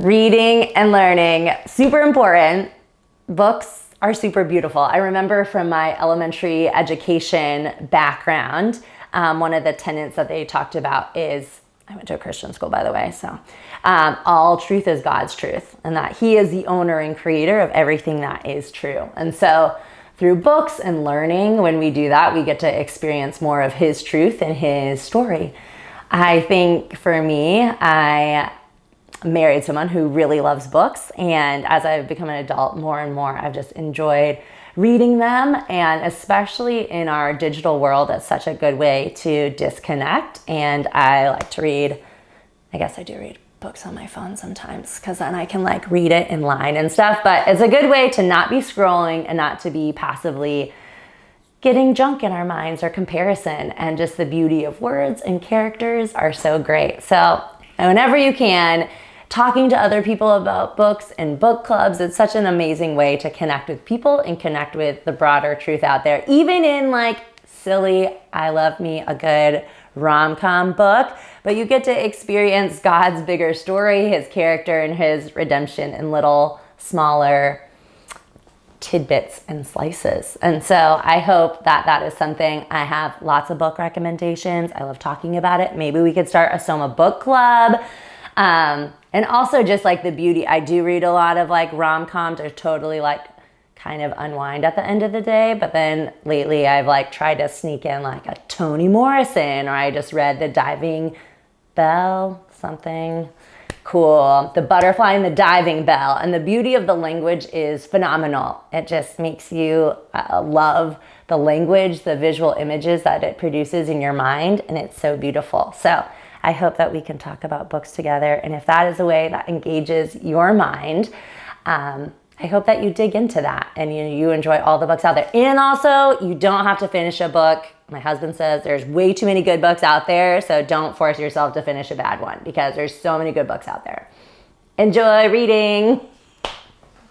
Reading and learning, super important. Books are super beautiful. I remember from my elementary education background, one of the tenets that they talked about is, I went to a Christian school, by the way, so all truth is God's truth, and that He is the owner and creator of everything that is true. And so through books and learning, when we do that, we get to experience more of His truth and His story. I think for me, I married someone who really loves books, and as I've become an adult more and more, I've just enjoyed reading them, and especially in our digital world, it's such a good way to disconnect. And I like to read, I guess I do read books on my phone sometimes, because then I can like read it in line and stuff, but it's a good way to not be scrolling and not to be passively getting junk in our minds or comparison. And just the beauty of words and characters are so great. So whenever you can, talking to other people about books and book clubs, it's such an amazing way to connect with people and connect with the broader truth out there. Even in like silly, I love me a good rom-com book, but you get to experience God's bigger story, His character and His redemption in little smaller tidbits and slices. And so I hope that that is something. I have lots of book recommendations. I love talking about it. Maybe we could start a Soma book club. And also just like the beauty, I do read a lot of like rom-coms to totally like kind of unwind at the end of the day. But then lately I've like tried to sneak in like a Toni Morrison, or I just read The Diving Bell, something cool. The Butterfly and the Diving Bell. And the beauty of the language is phenomenal. It just makes you love the language, the visual images that it produces in your mind. And it's so beautiful. So I hope that we can talk about books together. And if that is a way that engages your mind, I hope that you dig into that and you enjoy all the books out there. And also, you don't have to finish a book. My husband says there's way too many good books out there, so don't force yourself to finish a bad one, because there's so many good books out there. Enjoy reading.